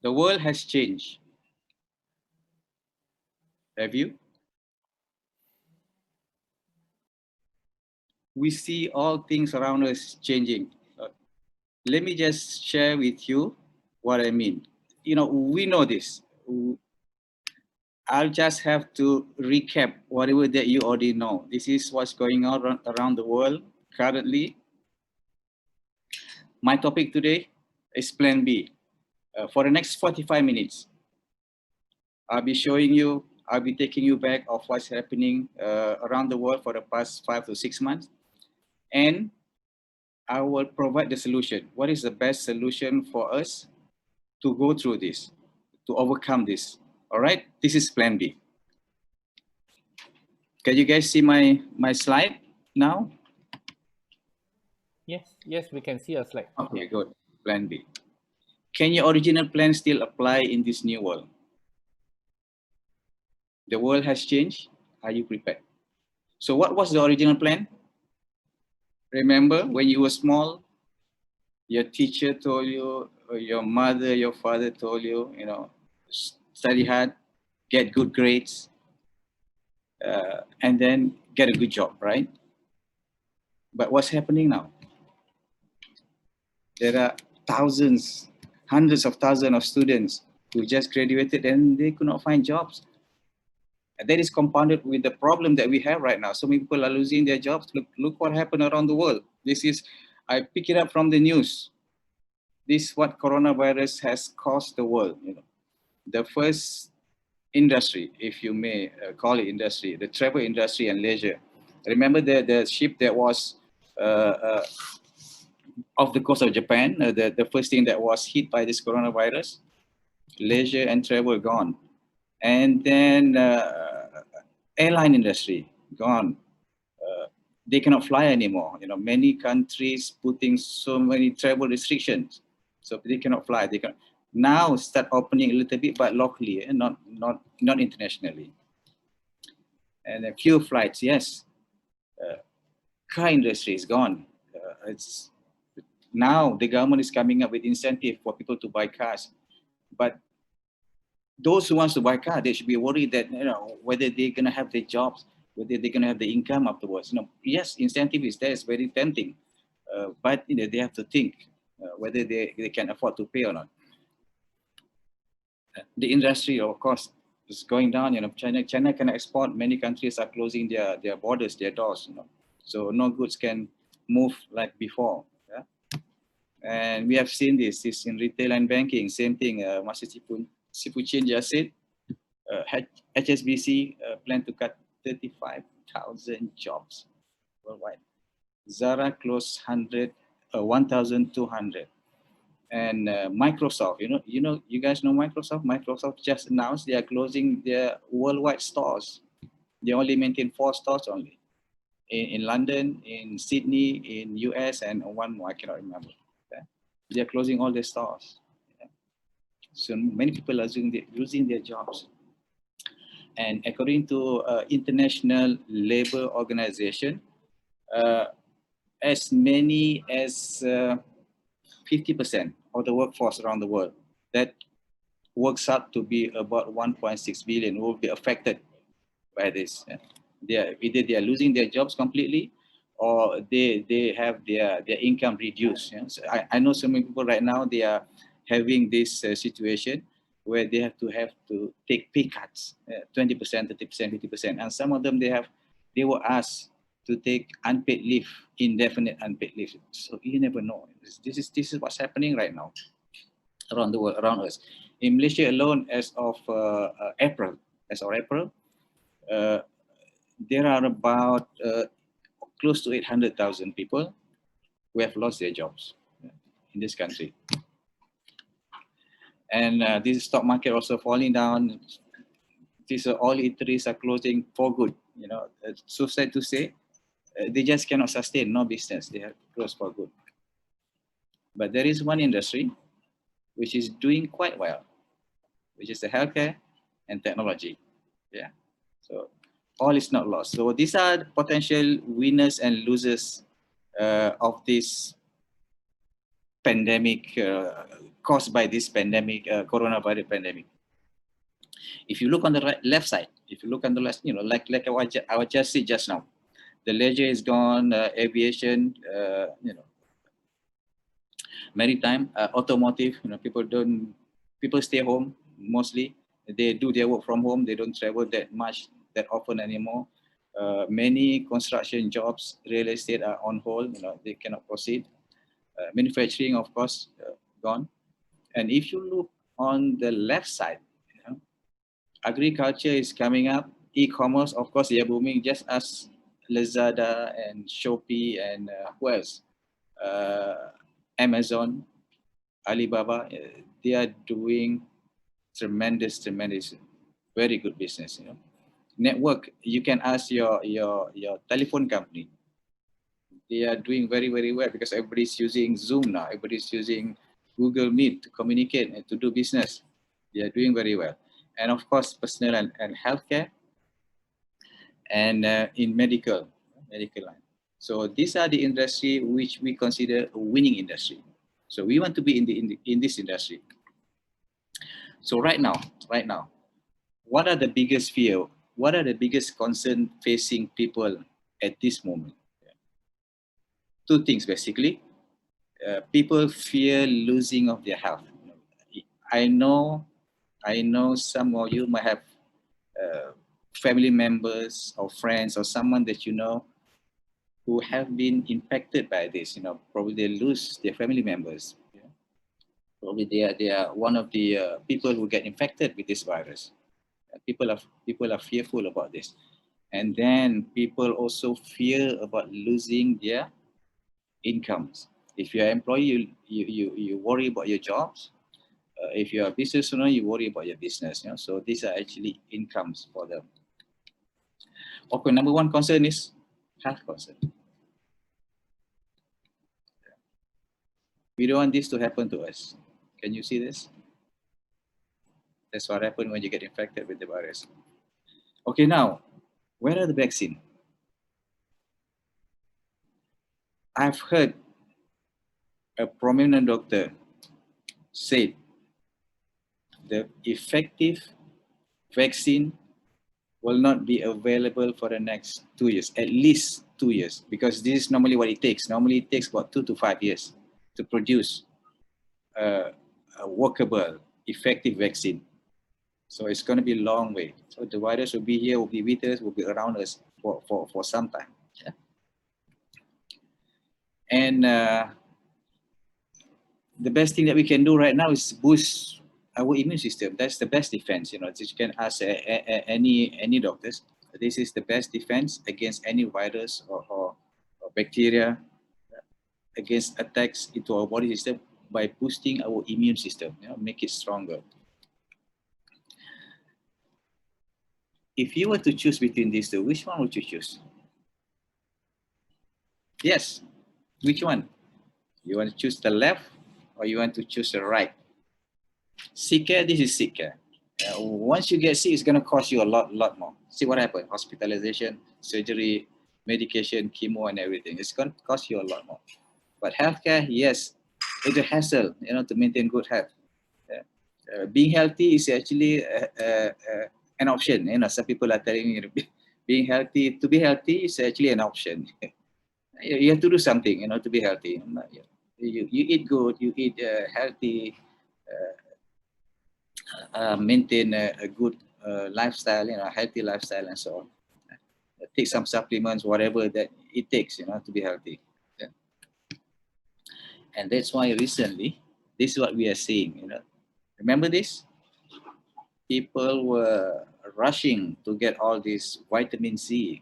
The world has changed. Have you? We see all things around us changing. Let me just share with you what I mean. We know this. I'll just have to recap whatever that you already know. This is what's going on around the world currently. My topic today is Plan B. For the next 45 minutes, I'll be taking you back of what's happening around the world for the past 5 to 6 months. And I will provide the solution. What is the best solution for us to go through this, to overcome this? All right, this is Plan B. Can you guys see my slide now? Yes, we can see a slide. Okay, good. Plan B. Can your original plan still apply in this new world? The world has changed. Are you prepared? So what was the original plan? Remember when you were small, your teacher told you, or your mother, your father told you, study hard, get good grades, and then get a good job, right? But what's happening now? There are thousands, hundreds of thousands of students who just graduated and they could not find jobs. And that is compounded with the problem that we have right now. So many people are losing their jobs. Look what happened around the world. I pick it up from the news. This is what coronavirus has caused the world. The first industry, if you may call it industry, the travel industry and leisure. Remember the ship that was off the coast of Japan, the first thing that was hit by this coronavirus? Leisure and travel gone. And then airline industry gone. They cannot fly anymore. Many countries putting so many travel restrictions, so they cannot fly. They can now start opening a little bit, but locally, and not internationally. And a few flights, yes. Car industry is gone. It's now the government is coming up with incentive for people to buy cars, but those who wants to buy car, they should be worried that whether they're gonna have their jobs, whether they're gonna have the income afterwards. Yes, incentive is there, it's very tempting, but they have to think whether they can afford to pay or not. The industry, of course, is going down. China can export. Many countries are closing their borders, their doors. So no goods can move like before. Yeah? And we have seen this in retail and banking. Same thing. Master Sifu just said, HSBC plan to cut 35,000 jobs worldwide. Zara closed 1,200. And Microsoft, you guys know Microsoft? Microsoft just announced they are closing their worldwide stores. They only maintain 4 stores only. In London, in Sydney, in US, and one more, I cannot remember. Okay? They are closing all their stores. Okay? So many people are losing their jobs. And according to International Labour Organization, as many as 50% of the workforce around the world, that works out to be about 1.6 billion, will be affected by this. Either they are losing their jobs completely, or they have their income reduced. So I know so many people right now, they are having this situation where they have to take pay cuts, 20%, 30%, 50%, and some of them they were asked to take unpaid leave, indefinite unpaid leave. So you never know. This is what's happening right now around the world, around us. In Malaysia alone, as of April, there are about close to 800,000 people who have lost their jobs in this country. And this stock market also falling down. These all eateries are closing for good. So sad to say, they just cannot sustain, no business. They have to close for good. But there is one industry which is doing quite well, which is the healthcare and technology. Yeah. So all is not lost. So these are the potential winners and losers of this pandemic caused by this pandemic, coronavirus pandemic. If you look on the left side, if you look on the left, like I was just said just now, the leisure is gone, aviation, maritime, automotive. People stay home mostly. They do their work from home. They don't travel that often anymore. Many construction jobs, real estate are on hold. They cannot proceed. Manufacturing, of course, gone. And if you look on the left side, agriculture is coming up. E-commerce, of course, they are booming, just as Lazada and Shopee and who else? Amazon, Alibaba. They are doing tremendous, very good business. Network. You can ask your telephone company. They are doing very, very well because everybody's using Zoom now. Everybody's using Google Meet to communicate and to do business. They are doing very well. And of course, personal and healthcare, and in medical line. So these are the industry which we consider a winning industry. So we want to be in this industry. So right now, what are the biggest fear? What are the biggest concern facing people at this moment? Two things basically. People fear losing of their health. I know some of you might have family members or friends or someone that you know who have been impacted by this. Probably they lose their family members. Probably they are one of the people who get infected with this virus. People are fearful about this, and then people also fear about losing their incomes. If you're an employee, you worry about your jobs. If you're a business owner, you worry about your business. So these are actually incomes for them. Okay, number one concern is health concern. We don't want this to happen to us. Can you see this? That's what happens when you get infected with the virus. Okay, now, where are the vaccine? I've heard a prominent doctor say the effective vaccine will not be available for the next 2 years, at least 2 years, because this is normally what it takes. Normally it takes about 2 to 5 years to produce a workable, effective vaccine. So it's going to be a long way. So the virus will be here, will be with us, will be around us for some time. Yeah? And the best thing that we can do right now is boost our immune system. That's the best defense. You can ask any doctors. This is the best defense against any virus or bacteria, against attacks into our body system, by boosting our immune system, make it stronger. If you were to choose between these two, which one would you choose? Yes, which one? You want to choose the left or you want to choose the right? Sick care, this is sick care. Once you get sick, it's going to cost you a lot more. See what happened? Hospitalization, surgery, medication, chemo, and everything. It's going to cost you a lot more. But healthcare, yes, it's a hassle, to maintain good health. Being healthy is actually an option. Some people are telling me to be healthy is actually an option. You have to do something, to be healthy. You eat good, you eat healthy, maintain a good lifestyle, healthy lifestyle, and so on. Take some supplements, whatever that it takes, to be healthy. Yeah. And that's why recently, this is what we are seeing. Remember this? People were rushing to get all this vitamin C.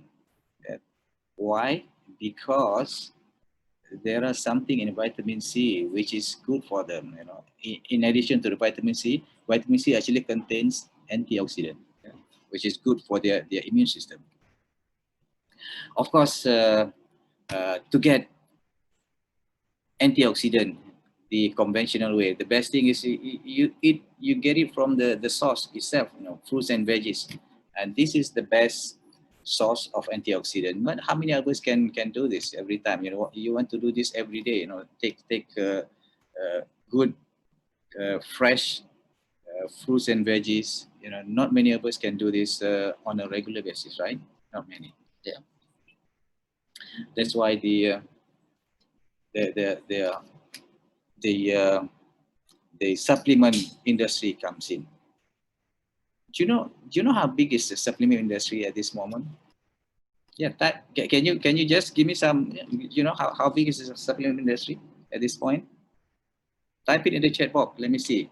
Why? Because there are something in vitamin C which is good for them. In addition to the vitamin C actually contains antioxidant, which is good for their immune system. Of course, to get antioxidant the conventional way, the best thing is you get it from the source itself, fruits and veggies, and this is the best source of antioxidant. But how many of us can do this every time? You want to do this every day. Take good fresh fruits and veggies. You know, not many of us can do this on a regular basis, right? Not many. Yeah. That's why the the the the, uh, the supplement industry comes in. Do you know how big is the supplement industry at this moment? Yeah, can you just give me some, how big is the supplement industry at this point? Type it in the chat box. Let me see.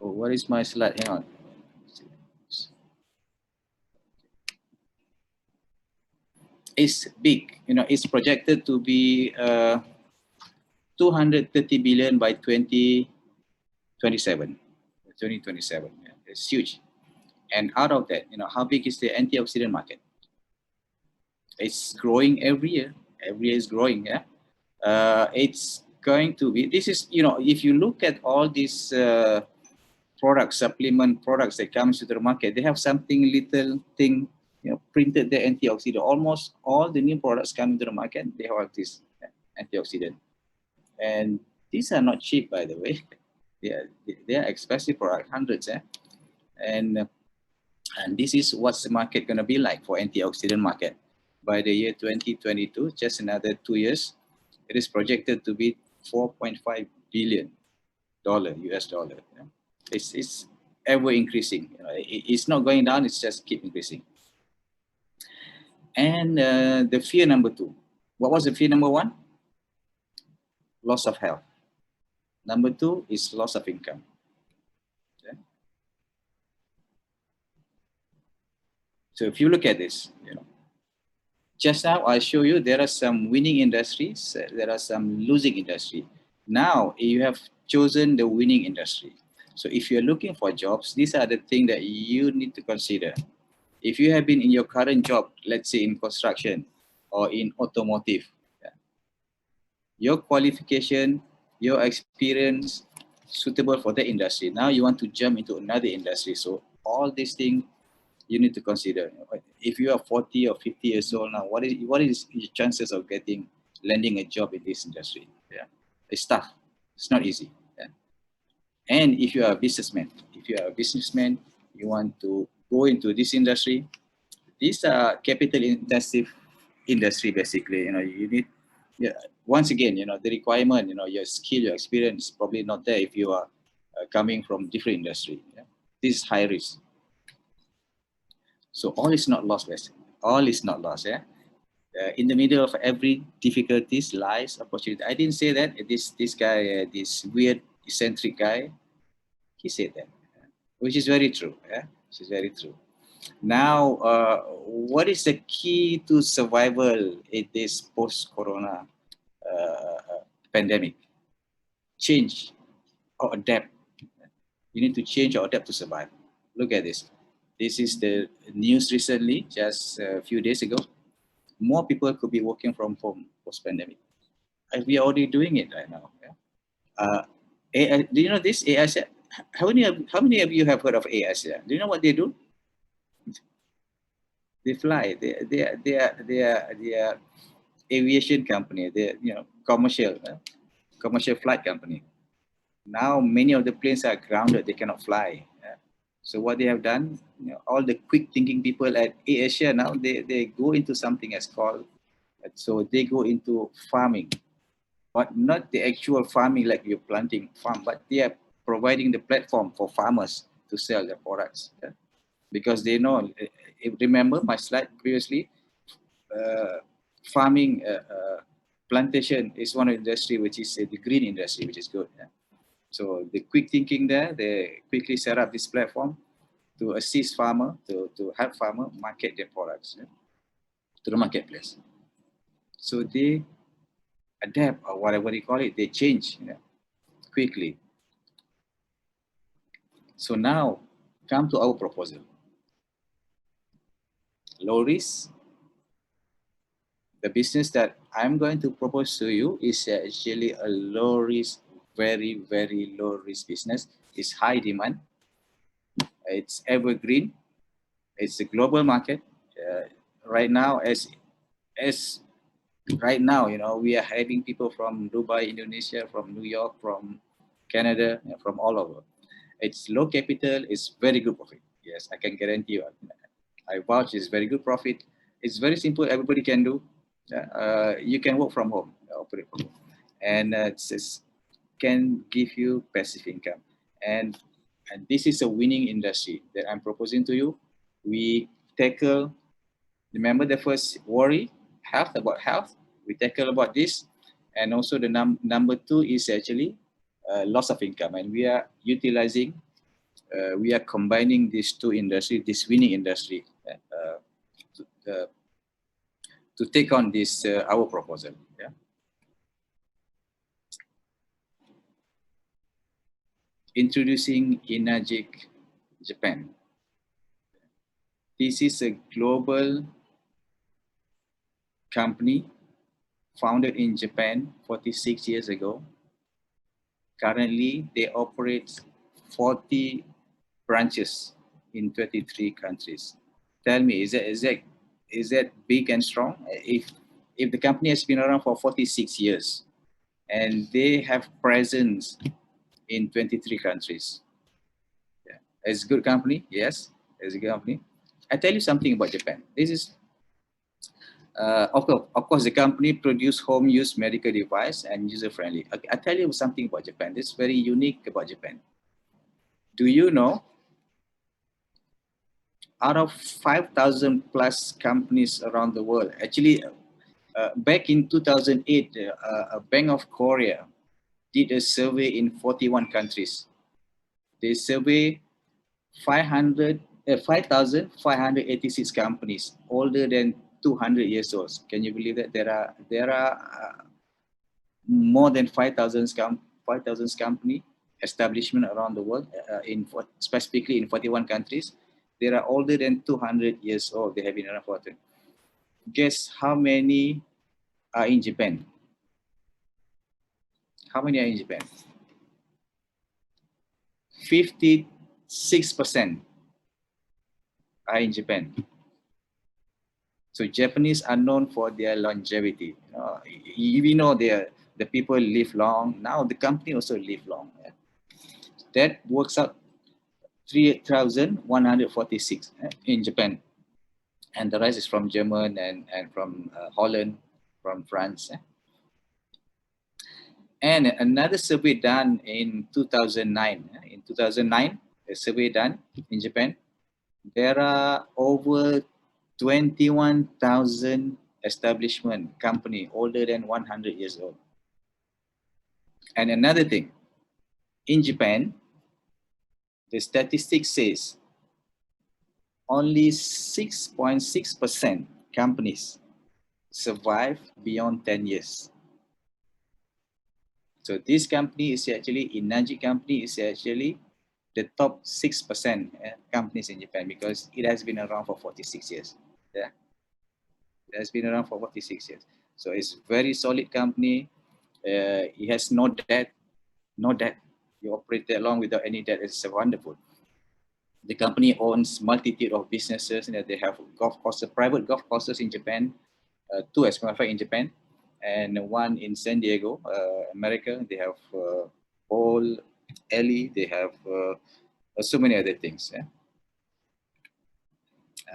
Oh, what is my slide? Hang on. It's big. You know, it's projected to be 230 billion by 2027. 2027. Yeah, it's huge. And out of that, how big is the antioxidant market? It's growing every year. Every year is growing. Yeah. It's going to be. This is, if you look at all these products, supplement products that comes to the market, they have something little thing, printed the antioxidant. Almost all the new products coming to the market, they have this antioxidant, and these are not cheap, by the way. They are expensive products, hundreds, and this is what's the market going to be like for antioxidant market by the year 2022. Just another 2 years, it is projected to be 4.5 billion dollar US dollar. Yeah? It's ever increasing. It's not going down. It's just keep increasing. And the fear number two. What was the fear number one? Loss of health. Number two is loss of income. Okay? So if you look at this, just now I show you there are some winning industries, there are some losing industry. Now you have chosen the winning industry. So if you're looking for jobs, these are the things that you need to consider. If you have been in your current job, let's say in construction or in automotive, your qualification, your experience suitable for that industry. Now you want to jump into another industry. So all these things you need to consider. If you are 40 or 50 years old now, what is your chances of landing a job in this industry? Yeah, it's tough. It's not easy. Yeah. And if you are a businessman, you want to go into this industry. These are capital intensive industry basically. You need, yeah, once again, the requirement, your skill, your experience probably not there if you are coming from different industry. Yeah. This is high risk. So all is not lost, guys. All is not lost. Yeah. In the middle of every difficulties lies opportunity. I didn't say that. This guy, this weird eccentric guy, he said that, which is very true. Yeah, which is very true. Now, what is the key to survival in this post-corona pandemic? Change or adapt. You need to change or adapt to survive. Look at this. This is the news recently, just a few days ago. More people could be working from home post-pandemic. We are already doing it right now. Yeah? AI, do you know this AI? How many of you have heard of AI? Do you know what they do? They fly. They are aviation company. They commercial flight company. Now many of the planes are grounded. They cannot fly. So what they have done, all the quick thinking people at AirAsia now, they go into something as called, so they go into farming, but not the actual farming like you're planting farm, but they are providing the platform for farmers to sell their products. Yeah? Because they know, remember my slide previously, farming, plantation is one of the industry which is the green industry, which is good. Yeah? So the quick thinking there, they quickly set up this platform to assist farmer, to help farmer market their products, to the marketplace. So they adapt, or whatever you call it, they change quickly. So now come to our proposal. Low risk, the business that I'm going to propose to you is actually a low risk, very, very low risk business. It's high demand. It's evergreen. It's a global market. Right now, as right now, we are having people from Dubai, Indonesia, from New York, from Canada, from all over. It's low capital. It's very good profit. Yes, I can guarantee you. I vouch it's very good profit. It's very simple. Everybody can do. You can work from home, operate from home, and can give you passive income. And this is a winning industry that I'm proposing to you. We tackle. Remember the first worry, health, about health. We tackle about this, and also the number two is actually loss of income, and we are utilizing. We are combining these two industries, this winning industry, to, uh, to take on this our proposal. Yeah. Introducing Inagic Japan. This is a global company founded in Japan 46 years ago. Currently, they operate 40 branches in 23 countries. Tell me, is that big and strong? If the company has been around for 46 years and they have presence in 23 countries, yeah. It's a good company, yes, it's a good company. I tell you something about Japan. This is of course, the company produce home use medical device and user friendly. I tell you something about Japan. This is very unique about Japan. Do you know, out of 5,000 plus companies around the world, actually, back in 2008, a Bank of Korea did a survey in 41 countries. They surveyed 5,586 companies older than 200 years old. Can you believe that there are more than 5,000 company establishment around the world, specifically in 41 countries. They are older than 200 years old. They have been around for. Guess how many are in Japan? How many are in Japan? 56% are in Japan. So Japanese are known for their longevity. We know the people live long. Now the company also live long. That works out 3,146 in Japan. And the rest is from German and from Holland, from France. And another survey done in 2009. In 2009, a survey done in Japan. There are over 21,000 establishment company older than 100 years old. And another thing, in Japan, the statistics says only 6.6% companies survive beyond 10 years. So this company is actually, Inagic company is actually the top 6% companies in Japan because it has been around for 46 years. Yeah. It has been around for 46 years. So it's very solid company. It has no debt, no debt. You operate that long without any debt. It's wonderful. The company owns multitude of businesses. They have golf courses, private golf courses in Japan, two as a matter of fact in Japan, and one in San Diego, America. They have Bowl Alley. They have so many other things. Yeah?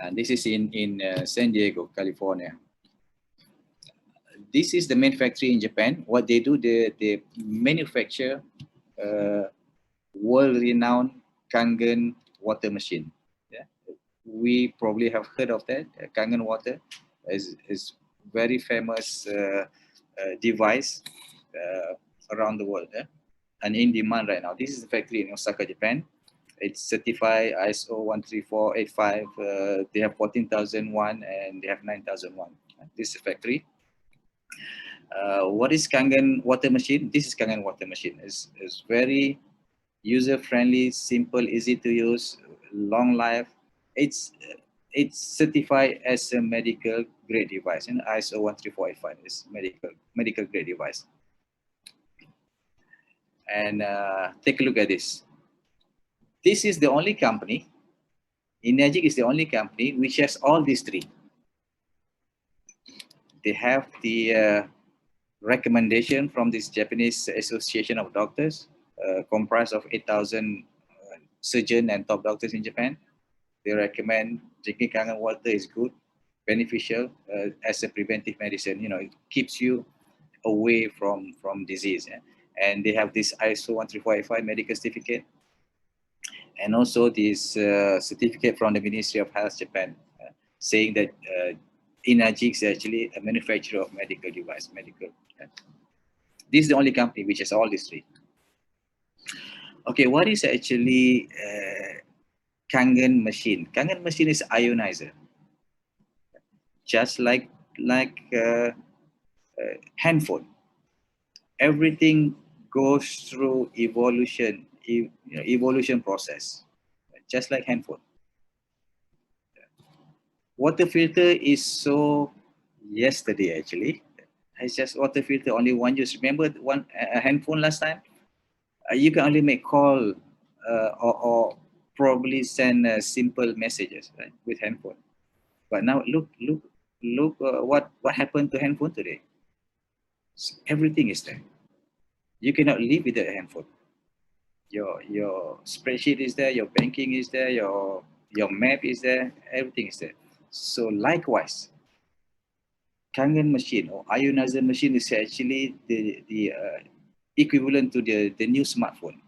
And this is in San Diego, California. This is the main factory in Japan. What they do, they manufacture world-renowned Kangen water machine. Yeah, we probably have heard of that. Kangen water is very famous device around the world, and in demand right now. This is the factory in Osaka, Japan. It's certified ISO 13485. They have 14,001 and they have 9,001. This is the factory. What is Kangen water machine? This is Kangen water machine. It's very user-friendly, simple, easy to use, long life. It's certified as a medical grade device, and ISO 13485 is medical grade device. And take a look at this. This is the only company, Inagic is the only company which has all these three. They have the recommendation from this Japanese Association of Doctors, comprised of 8,000 surgeons and top doctors in Japan. They recommend drinking Kangen water is good, beneficial as a preventive medicine. You know, it keeps you away from disease. And they have this ISO 13485 medical certificate, and also this certificate from the Ministry of Health Japan, saying that Inagic is actually a manufacturer of medical device, This is the only company which has all these three. Okay, what is actually Kangen machine? Kangen machine is ionizer, just like handphone. Everything goes through evolution process, just like handphone. Water filter is so yesterday actually. It's just water filter, only one use. Remember a handphone last time? You can only make call or probably send simple messages, right, with handphone. But now look what happened to handphone today. Everything is there. You cannot live without a handphone. Your spreadsheet is there, your banking is there, your map is there, everything is there. So likewise, Kangen machine or ionizer machine is actually the equivalent to the new smartphone.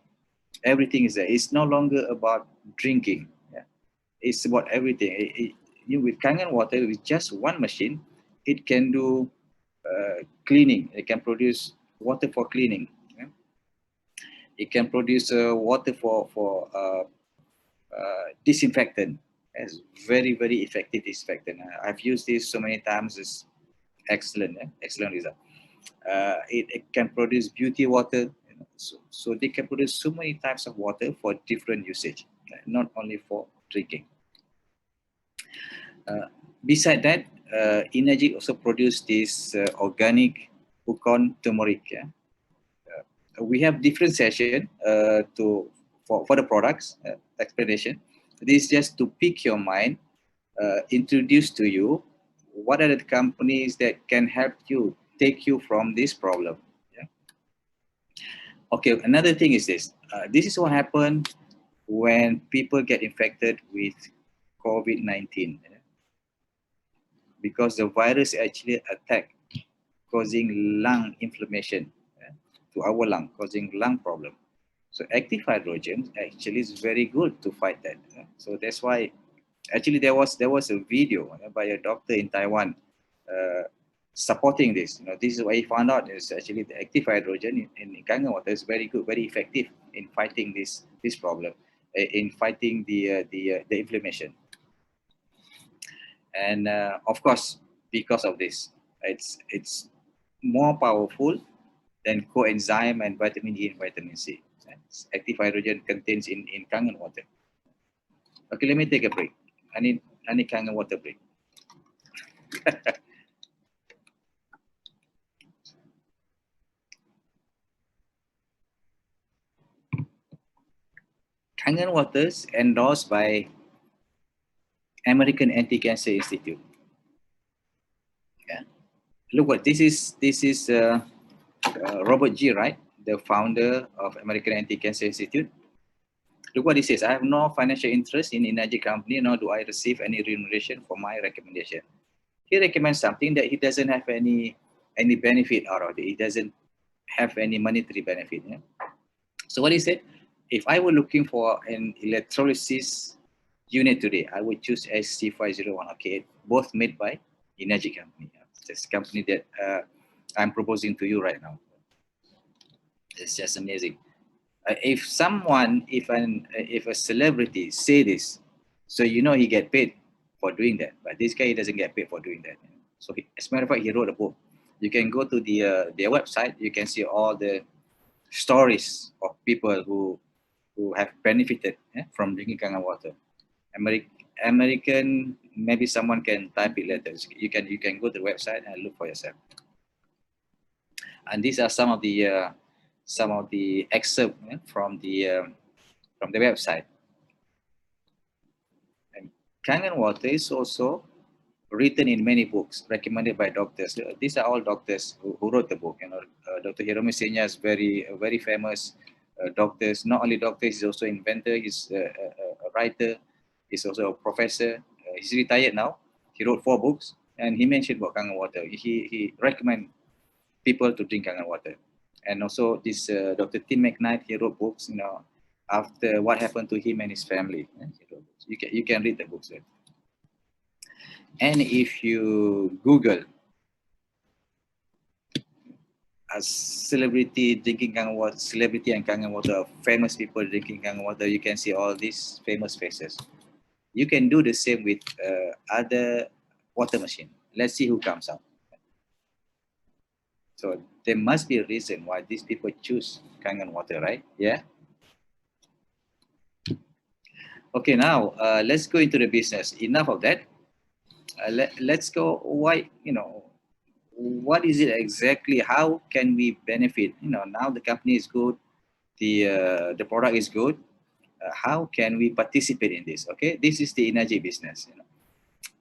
Everything is there. It's no longer about drinking. Yeah? It's about everything. With Kangen water, with just one machine, it can do cleaning. It can produce water for cleaning. Yeah? It can produce water for disinfectant. It's very, very effective disinfectant. I've used this so many times. It's excellent, excellent result. It can produce beauty water. So they can produce so many types of water for different usage, not only for drinking. Beside that, Inagic also produced this organic Ukon turmeric. Yeah? We have different session for the products explanation. This is just to pick your mind, introduce to you what are the companies that can help you take you from this problem. Yeah? Okay, another thing is this. This is what happened when people get infected with COVID-19. Yeah? Because the virus actually attack, causing lung inflammation to our lung, causing lung problem. So active hydrogen actually is very good to fight that. So that's why actually there was a video by a doctor in Taiwan supporting this. This is why he found out is actually the active hydrogen in Kangen water is very good, very effective in fighting this problem, in fighting the inflammation. And of course, because of this, it's more powerful than coenzyme and vitamin E and vitamin C. Active hydrogen contains in Kangen water. Okay, let me take a break. I need Kangen water break. Kangen waters endorsed by American Anti-Cancer Institute. Yeah. Look what this is. This is Robert G. Wright, the founder of American Anti-Cancer Institute. Look what he says. I have no financial interest in Inagic company, nor do I receive any remuneration for my recommendation. He recommends something that he doesn't have any benefit out of it. He doesn't have any monetary benefit. Yeah? So what he said, if I were looking for an electrolysis unit today, I would choose SC501. Okay, both made by Inagic company. This company that I'm proposing to you right now. It's just amazing. If a celebrity say this, so he get paid for doing that. But this guy doesn't get paid for doing that. So as a matter of fact, he wrote a book. You can go to their website. You can see all the stories of people who have benefited from drinking Kangen water. American, maybe someone can type it later. You can go to the website and look for yourself. And these are some of the excerpt from the website. And Kangen water is also written in many books recommended by doctors. These are all doctors who wrote the book. Dr. Hiromi Senya is very famous doctor. Not only doctor, he's also inventor. He's a writer. He's also a professor. He's retired now. He wrote 4 books, and he mentioned about Kangen water. He recommend people to drink Kangen water. And also this Dr. Tim McKnight, he wrote books. After what happened to him and his family. You can read the books there. And if you Google a celebrity drinking Kangen water, celebrity and Kangen water, famous people drinking Kangen water, you can see all these famous faces. You can do the same with other water machine. Let's see who comes up. So there must be a reason why these people choose Kangen water, right? Yeah. Okay, now let's go into the business. Enough of that. Let's go. Why? What is it exactly? How can we benefit? Now the company is good, the product is good. How can we participate in this? Okay, this is the energy business.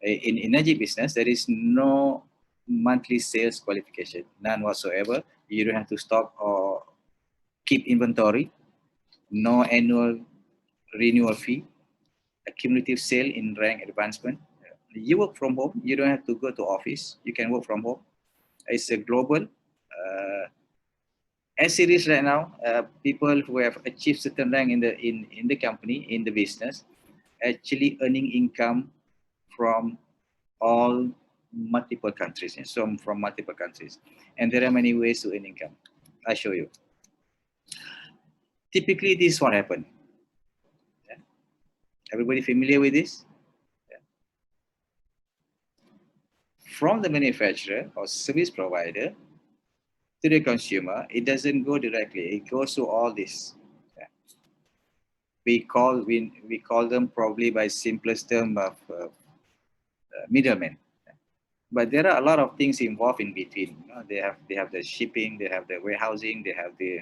In energy business, there is no monthly sales qualification, none whatsoever. You don't have to stock or keep inventory. No annual renewal fee. A cumulative sale in rank advancement. You work from home. You don't have to go to office. You can work from home. It's a global. As it is right now, people who have achieved certain rank in the company, in the business, actually earning income from all multiple countries. So from multiple countries, and there are many ways to earn income. I show you. Typically, this is what happened. Yeah. Everybody familiar with this? Yeah. From the manufacturer or service provider to the consumer, it doesn't go directly. It goes to all this. Yeah. We call them probably by simplest term of middlemen. But there are a lot of things involved in between. They have the shipping, they have the warehousing, they have the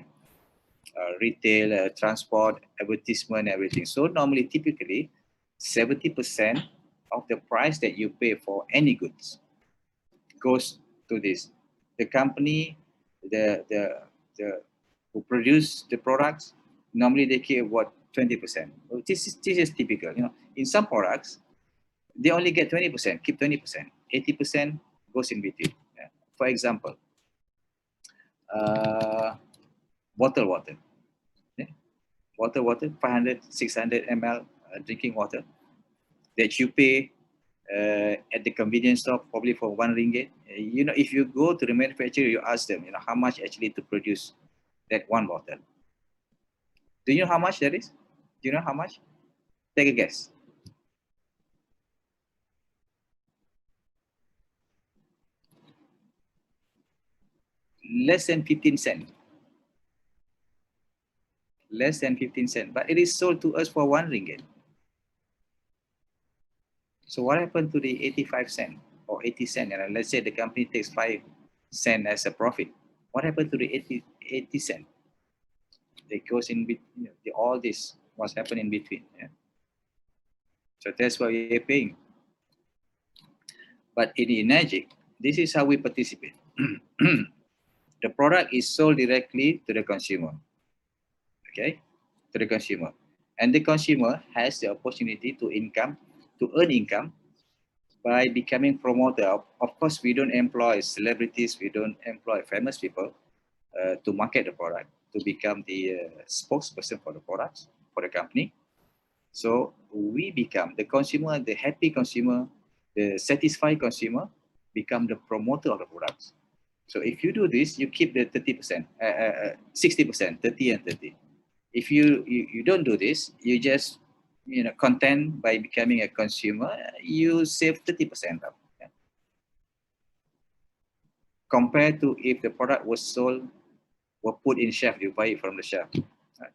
retail, transport, advertisement, everything. So normally, typically, 70% of the price that you pay for any goods goes to this. The company, the who produce the products, normally they keep what 20%. This is typical. In some products, they only get 20%, keep 20%. 80% goes in between. Yeah. For example, bottled water. Yeah. Water, 500, 600 ml drinking water that you pay at the convenience store probably for RM1. If you go to the manufacturer, you ask them, how much actually to produce that one bottle. Do you know how much that is? Do you know how much? Take a guess. Less than 15 cents. Less than 15 cents. But it is sold to us for RM1. So what happened to the 85 cents or 80 cents? Let's say the company takes 5 cents as a profit. What happened to the 80 cents? It goes in between, all this, what's happening in between. Yeah? So that's what we're paying. But in Enagic, this is how we participate. The product is sold directly to the consumer. Okay, to the consumer. And the consumer has the opportunity to earn income by becoming promoter. Of course, we don't employ celebrities, we don't employ famous people to market the product, to become the spokesperson for the products, for the company. So we become the consumer, the happy consumer, the satisfied consumer, become the promoter of the products. So if you do this, you keep the 30%, 60%, 30 and 30. If you don't do this, you just content by becoming a consumer, you save 30% up. Yeah. Compared to if the product was sold or put in shelf, you buy it from the shelf, right?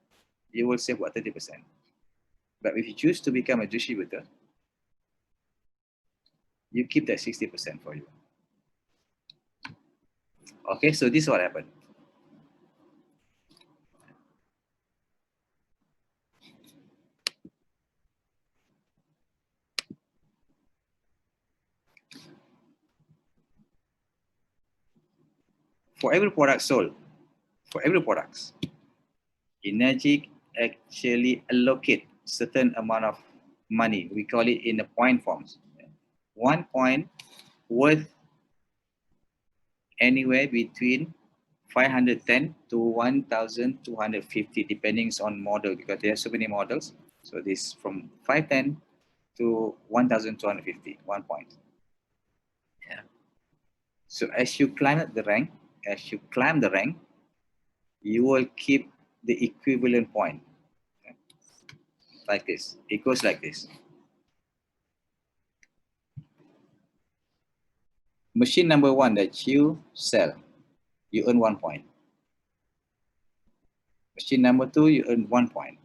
You will save what 30%. But if you choose to become a distributor, You keep that 60% for you. Okay, so this is what happened. For every product sold, for every product, Energic actually allocate certain amount of money. We call it in the point forms. 1 point worth anywhere between 510 to 1,250, depending on model, because there are so many models. So this from 510 to 1,250, 1 point. Yeah. So as you climb up the rank, as you climb the rank, you will keep the equivalent point. Yeah. Like this. It goes like this. Machine number one that you sell, you earn 1 point. Machine number two, you earn 1 point.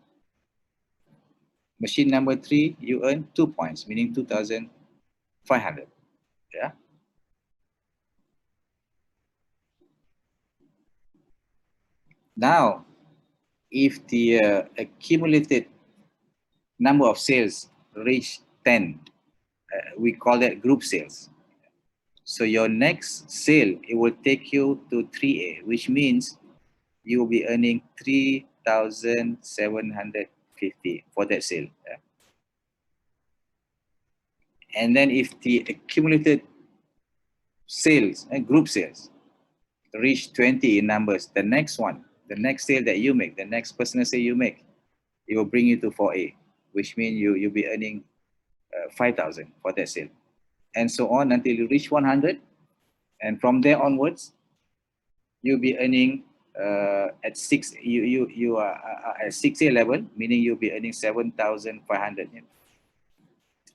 Machine number three, you earn 2 points, meaning 2,500. Yeah. Now, if the accumulated number of sales reach 10, we call that group sales. So your next sale, it will take you to 3A, which means you will be earning 3,750 for that sale. Yeah? And then if the accumulated sales, group sales, reach 20 in numbers, the next one, the next sale that you make, the next personal sale you make, it will bring you to 4A, which means you'll be earning 5,000 for that sale. And so on until you reach 100. And from there onwards, you'll be earning at six, you are at 6A level, meaning you'll be earning 7,500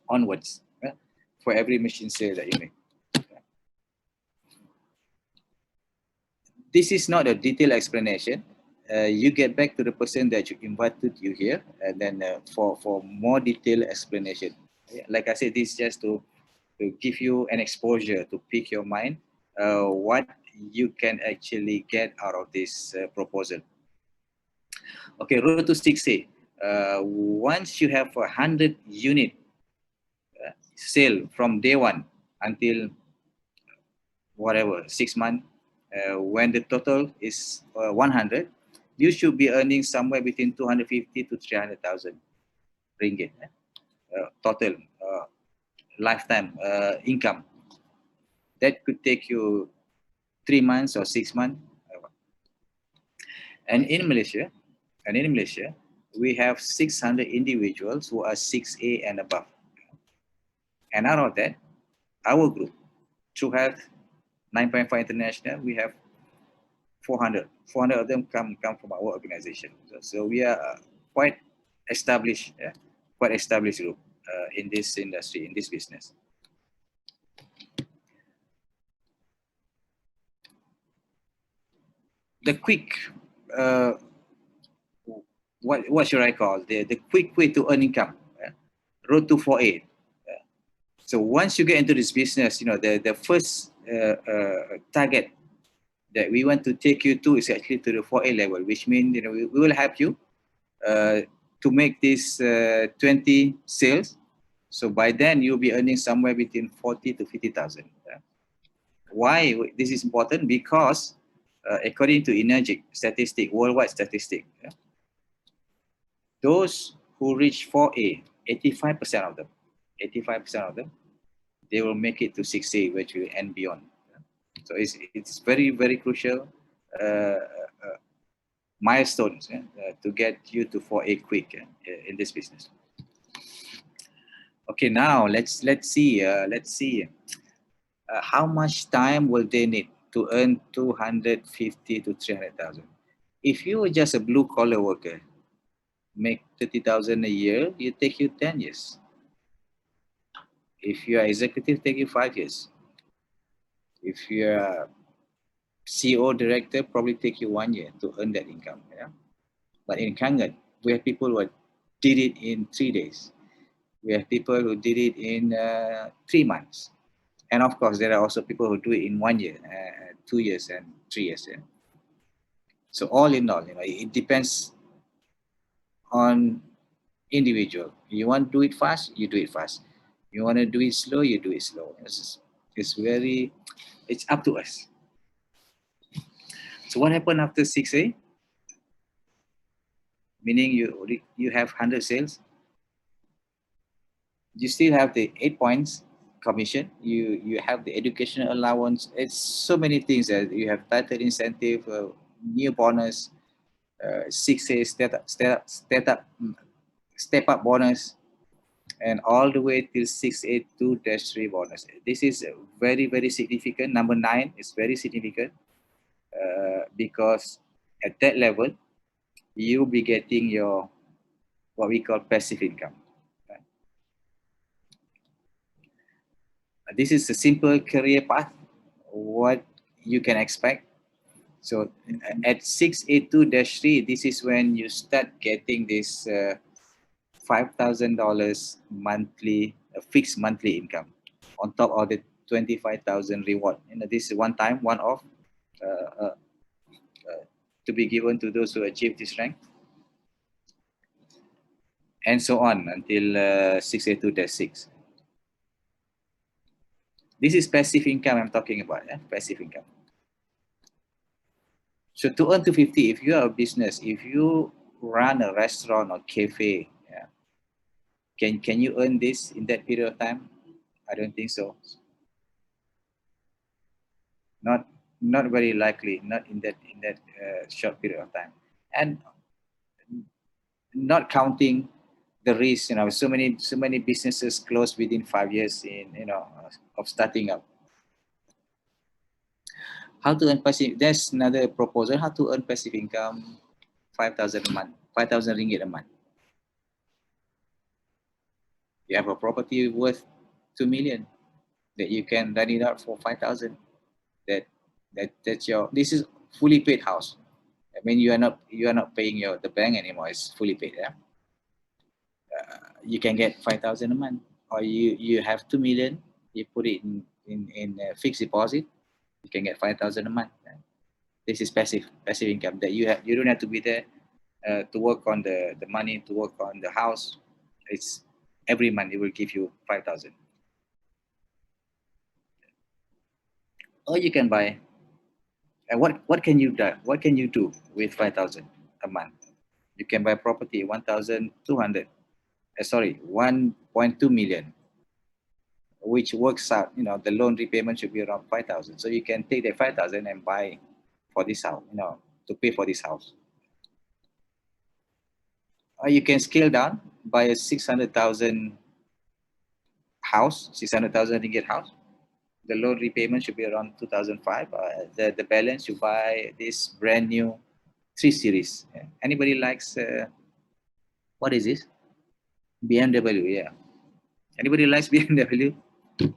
onwards for every machine sale that you make. This is not a detailed explanation. You get back to the person that you invited you here, and then for more detailed explanation. Like I said, this is just to give you an exposure, to pick your mind, what you can actually get out of this proposal. Okay, road to 6A. Once you have 100 unit sale from day one until whatever, 6 months, when the total is 100, you should be earning somewhere between 250 to 300,000 ringgit total lifetime income. That could take you 3 months or 6 months. And in Malaysia, we have 600 individuals who are 6A and above. And out of that, our group, True Health 9.5 International, we have 400. 400 of them come from our organization. So we are quite established, group in this industry, in this business. The quick, what should I call, the quick way to earn income, road to 4A. So once you get into this business, the first target that we want to take you to is actually to the 4A level, which means we will help you to make this 20 sales. So by then you'll be earning somewhere between 40 to 50,000. Why this is important? Because according to Energic statistic, worldwide statistic, those who reach 4A, 85% of them, they will make it to 6A, which will and beyond. So it's very, very crucial milestones to get you to 4A quick in this business. Okay, now let's see how much time will they need to earn 250 to 300,000. If you were just a blue collar worker, make 30,000 a year, it take you 10 years. If you are executive, take you 5 years. If you are CEO director, probably take you 1 year to earn that income. Yeah? But in Kangen, we have people who did it in 3 days. We have people who did it in 3 months. And of course, there are also people who do it in 1 year, 2 years, and 3 years. Yeah? So all in all, it depends on individual. You want to do it fast, you do it fast. You want to do it slow, you do it slow. It's up to us. So what happened after 6A? Meaning you have 100 sales, you still have the 8 points commission, you have the educational allowance. It's so many things that you have: title incentive, new bonus, 6A step up bonus, and all the way till 6A2-3 bonus. This is very, very significant. Number 9 is very significant because at that level, you'll be getting your what we call passive income. This is a simple career path, what you can expect. So at 6A2-3, this is when you start getting this $5,000 monthly, fixed monthly income on top of the 25,000 reward. This is one time, one off, to be given to those who achieve this rank, and so on until 6A2-6. This is passive income I'm talking about, passive income. So to earn 250, if you are a business, if you run a restaurant or cafe, can you earn this in that period of time? I don't think so. Not very likely. Not in that short period of time, and not counting the risk. So many businesses close within 5 years of starting up. How to earn passive? There's another proposal. How to earn passive income? 5,000 a month, 5,000 ringgit a month. You have a property worth 2 million that you can rent it out for 5,000. That's your. This is fully paid house. I mean, you are not paying the bank anymore. It's fully paid. Yeah. You can get 5,000 a month, or you have 2 million. You put it in a fixed deposit. You can get 5,000 a month. Yeah. This is passive income that you have. You don't have to be there to work on the money, to work on the house. It's every month it will give you 5,000. Or you can buy. And what can you do? What can you do with 5,000 a month? You can buy property 1,200. 1.2 million, which works out. The loan repayment should be around 5,000. So you can take that 5,000 and buy for this house. To pay for this house. Or you can scale down, buy a 600,000 house, 600,000 ringgit house. The loan repayment should be around 2,005. The balance, you buy this brand new 3 Series. Yeah. Anybody likes, what is this? BMW, yeah. Anybody likes BMW? Yeah.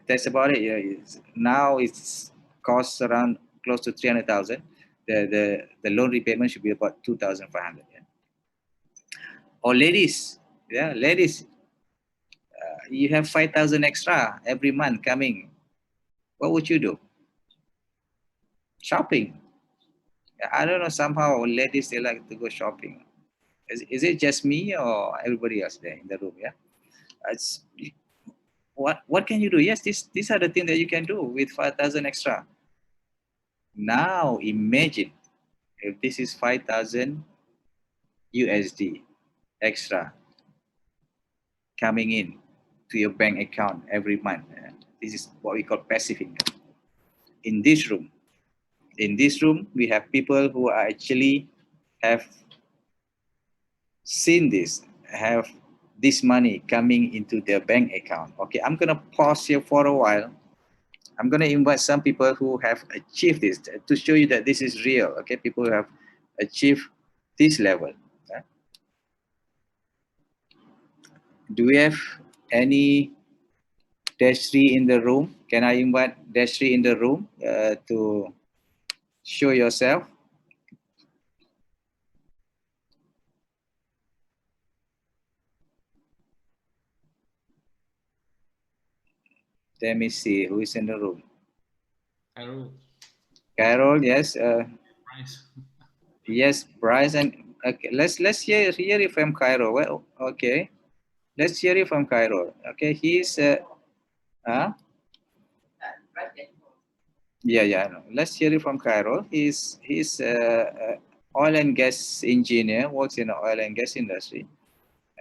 That's about it. Yeah. Now it's costs around close to 300,000. The loan repayment should be about 2,500. Yeah. Or ladies, you have 5,000 extra every month coming. What would you do? Shopping. I don't know. Somehow ladies, they like to go shopping. Is it just me or everybody else there in the room? Yeah. It's, what can you do? Yes, these are the things that you can do with 5,000 extra. Now imagine if this is 5,000 USD extra coming in to your bank account every month. This is what we call passive income. In this room, we have people who are actually have seen this, have this money coming into their bank account. Okay, I'm gonna pause here for a while. I'm gonna invite some people who have achieved this to show you that this is real. Okay, people who have achieved this level. Do we have any -3 in the room? Can I invite -3 in the room to show yourself? Let me see who is in the room. Carol. Carol, yes. Bryce. Yes, Bryce, and okay, let's hear it from Cairo. Well, okay, let's hear it from Cairo. Okay, he's yeah, I know. Let's hear it from Cairo. He's oil and gas engineer, works in the oil and gas industry,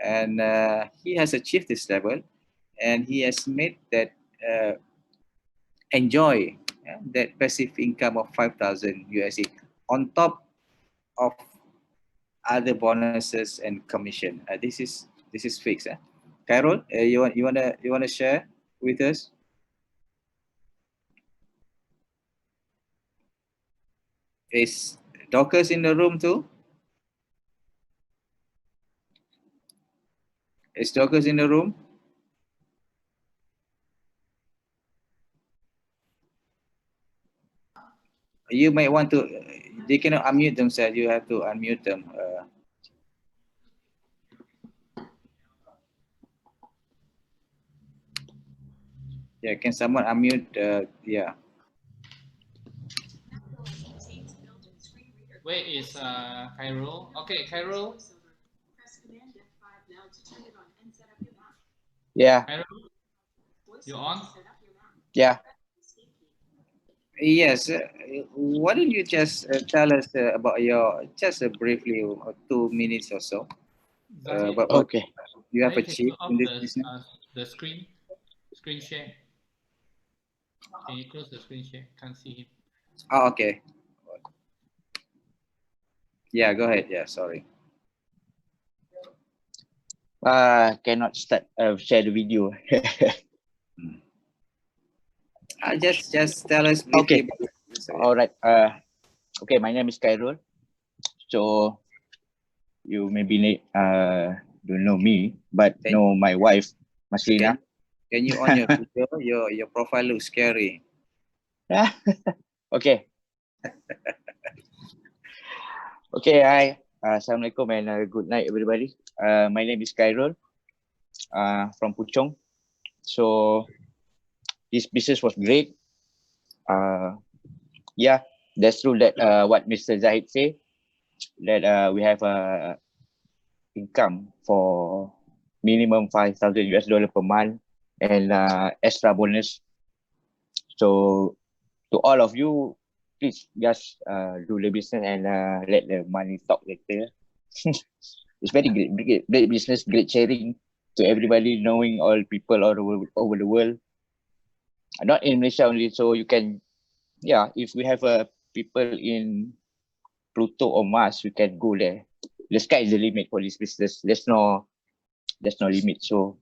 and he has achieved this level, and he has made that enjoy that passive income of 5,000 USD on top of other bonuses and commission. This is fixed. Carol, you wanna share with us? Is Dorcas in the room too? Is Dorcas in the room? You might want to. They cannot unmute themselves. You have to unmute them. Yeah, can someone unmute? Yeah. Where is Carol? Okay, Carol. Yeah, Carol, you on? yeah. Yes. Why don't you just tell us about your just briefly, 2 minutes or so, Zahid, what Okay. you have can you achieved in off this business? the screen share? Can you close the screen share? Can't see him. Oh, okay. Yeah, go ahead. Yeah, sorry. Cannot start share the video. Just tell us briefly. Okay. All right. Okay. My name is Khairul. So you maybe don't know me, but Can, know my wife, Maslina. can you on your video? Your profile looks scary. Okay. Okay. Hi. Assalamualaikum and good night, everybody. My name is Khairul. From Puchong. So this business was great. Yeah, that's true that what Mr. Zahid say, that we have a income for minimum 5,000 US dollar per month and extra bonus. So to all of you, please just do the business and let the money talk later. It's very great business, great sharing to everybody, knowing all people all over the world, not in Malaysia only. So you can, yeah, if we have people in Pluto or Mars, we can go there. The sky is the limit for this business. There's no limit. So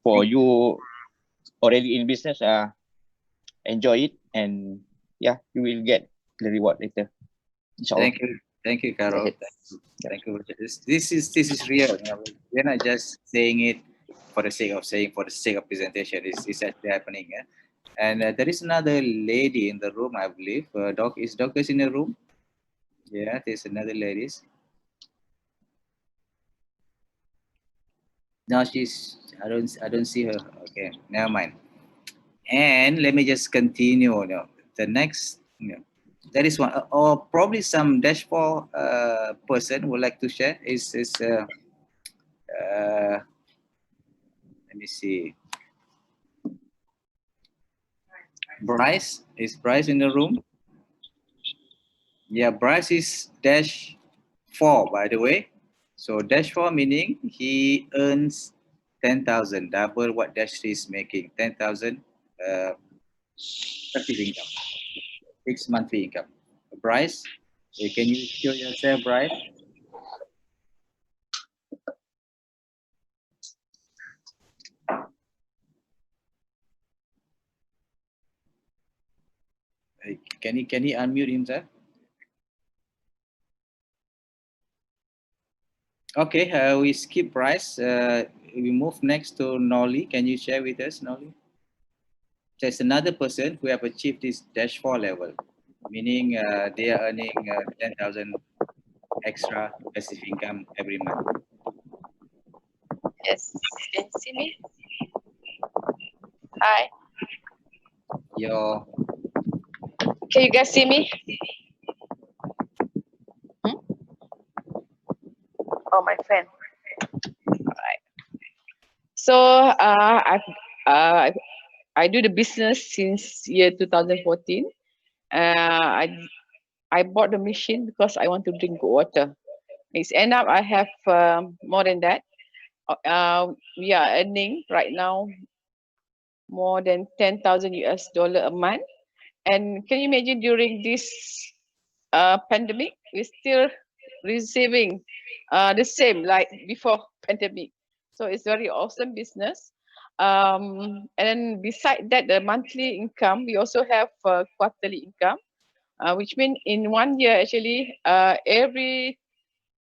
for you already in business, enjoy it, and yeah, you will get the reward later. Inshallah. Thank you, Carol. Yeah. Thank you. This is real. We're not just saying it for the sake of saying, for the sake of presentation. It's actually happening. And there is another lady in the room, I believe. Is Dorcas in the room? Yeah, there's another lady. No, I don't see her. Okay, never mind. And let me just continue. The next, that is one, or probably some dashboard person would like to share. Is let me see. Bryce, is Bryce in the room? Yeah, Bryce is -4, by the way. So -4 meaning he earns 10,000, double what -3 is making. 10,000 passive income, fixed monthly income. Bryce, can you show yourself, Bryce? Can he unmute himself? Okay, we skip Bryce. We move next to Nolly. Can you share with us, Nolly? There's another person who have achieved this -4 level, meaning they are earning 10,000 extra passive income every month. Yes, can you see me? Hi. Your Can you guys see me? Oh, my friend. Alright. So I do the business since year 2014. I bought the machine because I want to drink water. It's end up I have more than that. We are earning right now more than 10,000 US dollar a month. And can you imagine during this pandemic, we're still receiving the same like before pandemic. So it's very awesome business. And then beside that, the monthly income, we also have quarterly income, which means in 1 year, actually, every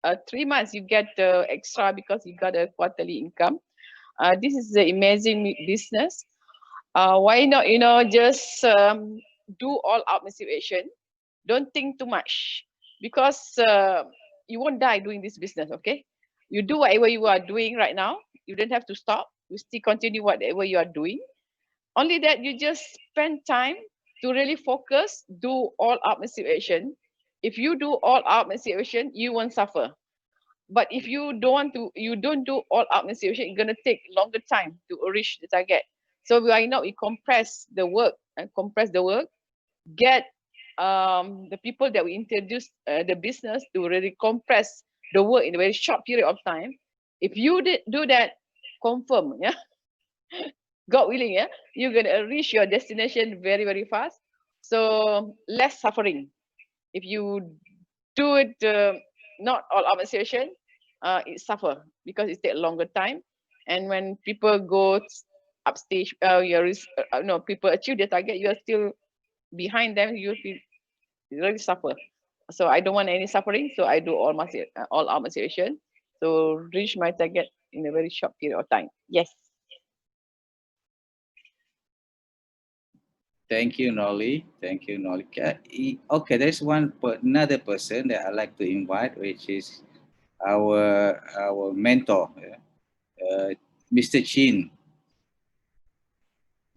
3 months you get extra because you got a quarterly income. This is the amazing business. Why not, just do all out motivation. Don't think too much because you won't die doing this business, okay? You do whatever you are doing right now. You don't have to stop. You still continue whatever you are doing. Only that you just spend time to really focus, do all out motivation. If you do all out motivation, you won't suffer. But if you don't do all out motivation, it's gonna take longer time to reach the target. So why not we compress the work get the people that we introduce the business to really compress the work in a very short period of time. If you do that, confirm, yeah, God willing, yeah, you're gonna reach your destination very, very fast. So less suffering. If you do it not all optimization, it suffer because it take a longer time. And when people go upstage, no, people achieve their target, you are still behind them. You feel really suffer. So I don't want any suffering. So I do all out motivation. So reach my target in a very short period of time. Yes. Thank you, Nolly. Thank you, Nolly. Okay, there's another person that I'd like to invite, which is our mentor, Mr. Chin.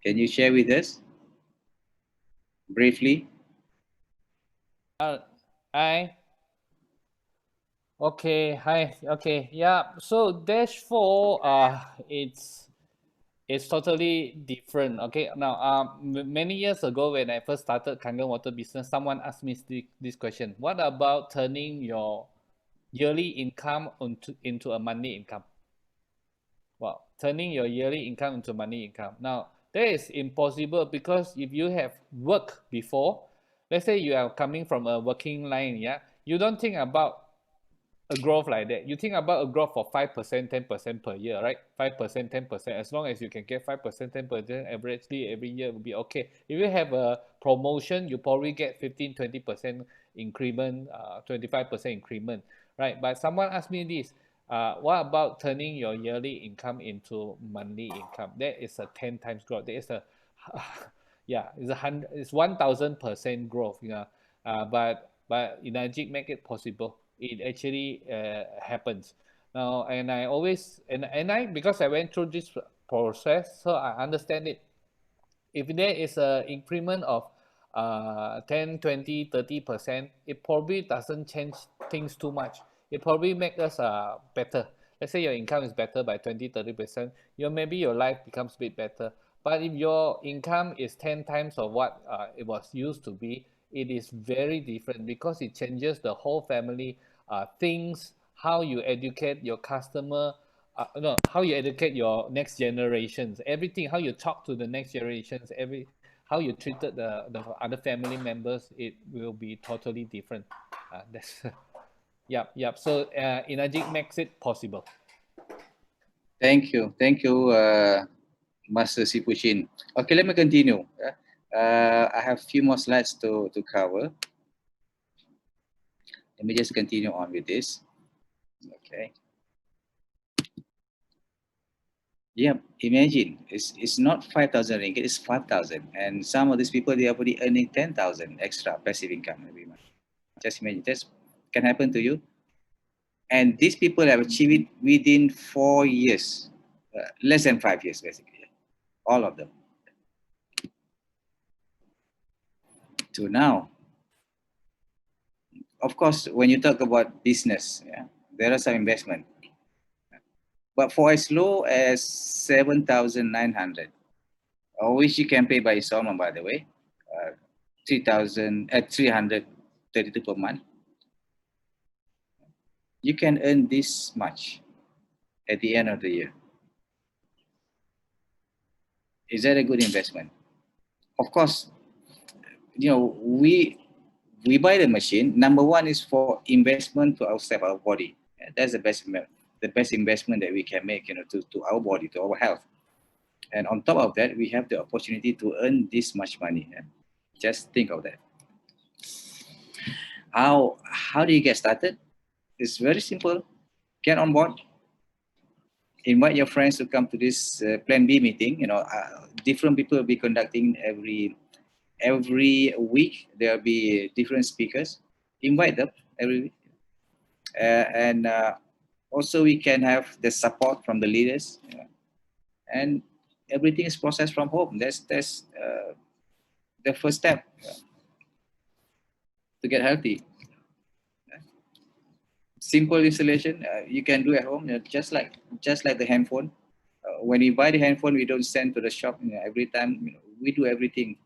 Can you share with us briefly? Hi. Okay, hi. Okay, yeah. So dash 4, it's totally different. Okay, now many years ago when I first started Kangen water business, someone asked me this question: what about turning your yearly income into a monthly income? Well, turning your yearly income into monthly income. Now, that is impossible because if you have worked before, let's say you are coming from a working line, yeah, you don't think about a growth like that. You think about a growth of 5%, 10% per year, right? 5%, 10%. As long as you can get 5%, 10% averagely every year will be okay. If you have a promotion, you probably get 15, 20% increment, 25% increment, right? But someone asked me this, what about turning your yearly income into monthly income? That is a 10 times growth. That is a, yeah, it's 1,000% growth, you know. But Enagic make it possible. It actually happens now, and I always and I because I went through this process, so I understand it. If there is a increment of 10, 20, 30%, it probably doesn't change things too much. It probably make us better. Let's say your income is better by 20, 30%, maybe your life becomes a bit better. But if your income is 10 times of what it was used to be, it is very different because it changes the whole family things, how you educate your customer, no, how you educate your next generations, everything, how you talk to the next generations, how you treated the other family members, it will be totally different. That's yep. So Enagic makes it possible. Thank you, Master Sifu Chin. Okay, let me continue. I have a few more slides to cover. Let me just continue on with this. Okay. Yeah, imagine it's not 5,000 ringgit, it's 5,000, and some of these people they are already earning 10,000 extra passive income every month. Just imagine, that can happen to you. And these people have achieved it within 4 years, less than 5 years, basically. All of them. to now. Of course, when you talk about business, yeah, there are some investment. But for as low as 7,900, which you can pay by installment, by the way, 332 per month, you can earn this much at the end of the year. Is that a good investment? Of course, you know, we buy the machine. Number one is for investment to ourselves, our body. That's the best investment that we can make, you know, to our body, to our health. And on top of that, we have the opportunity to earn this much money. Just think of that. How do you get started? It's very simple. Get on board. Invite your friends to come to this Plan B meeting. You know, different people will be conducting every week. There'll be different speakers. Invite them every week, and also we can have the support from the leaders, and everything is processed from home. That's the first step to get healthy. Simple installation you can do at home, just like the handphone. When we buy the handphone, we don't send to the shop, every time. We do everything.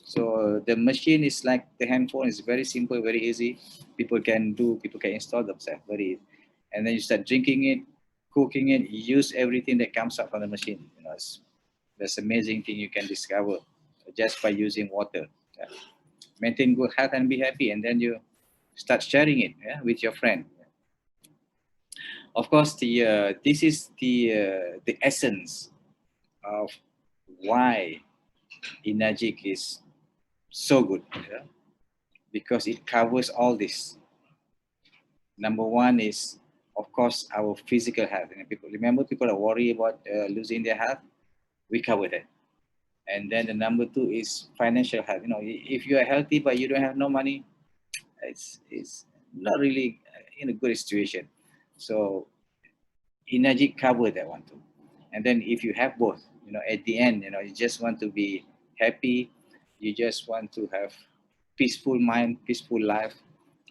So the machine is like the handphone. Is very simple, very easy. People can install themselves very easy. And then you start drinking it, cooking it, use everything that comes out from the machine. That's amazing thing you can discover just by using water. Maintain good health and be happy, and then you start sharing it with your friend. Of course, this is the essence of why Enagic is so good, because it covers all this. Number one is, of course, our physical health. And people are worried about losing their health. We cover that. And then the number two is financial health. If you are healthy but you don't have no money, it's not really in a good situation. So Enagic cover that one too. And then if you have both, at the end, you just want to be happy, you just want to have peaceful mind, peaceful life,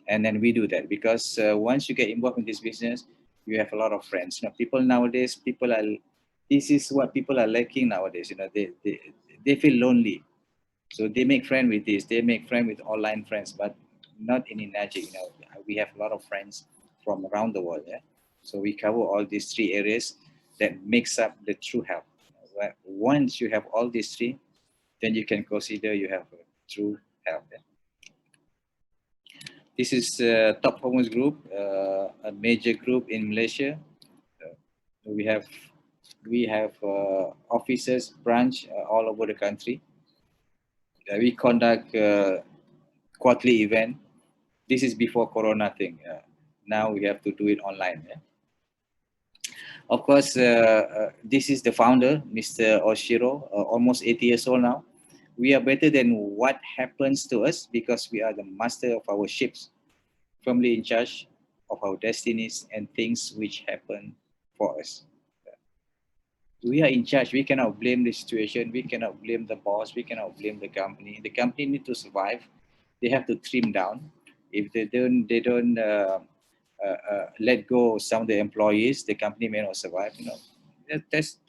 and then we do that because once you get involved in this business, you have a lot of friends. People nowadays, this is what people are lacking nowadays. They feel lonely, so they make friends with this, they make friends with online friends, but not in Enagic. We have a lot of friends from around the world. So we cover all these three areas that makes up the true health. Once you have all these three, then you can consider you have a true health. This is Top Performance Group, a major group in Malaysia. We have offices, branch all over the country. We conduct quarterly event. This is before Corona thing. Now we have to do it online. Of course, this is the founder, Mr. Oshiro, almost 80 years old now. We are better than what happens to us because we are the master of our ships, firmly in charge of our destinies and things which happen for us. We are in charge. We cannot blame the situation. We cannot blame the boss. We cannot blame the company. The company need to survive. They have to trim down. If they don't let go some of the employees, the company may not survive. That's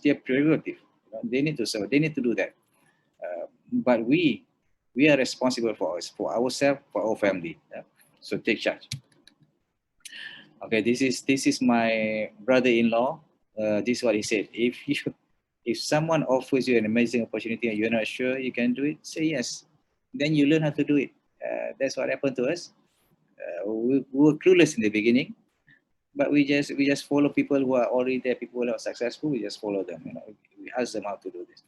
their prerogative. They need to survive. They need to do that. But we are responsible for us, for ourselves, for our family. So take charge. Okay, this is my brother-in-law. This is what he said. If someone offers you an amazing opportunity and you're not sure you can do it, say yes. Then you learn how to do it. That's what happened to us. We were clueless in the beginning, but we just follow people who are already there, people who are successful. We just follow them. We ask them how to do this.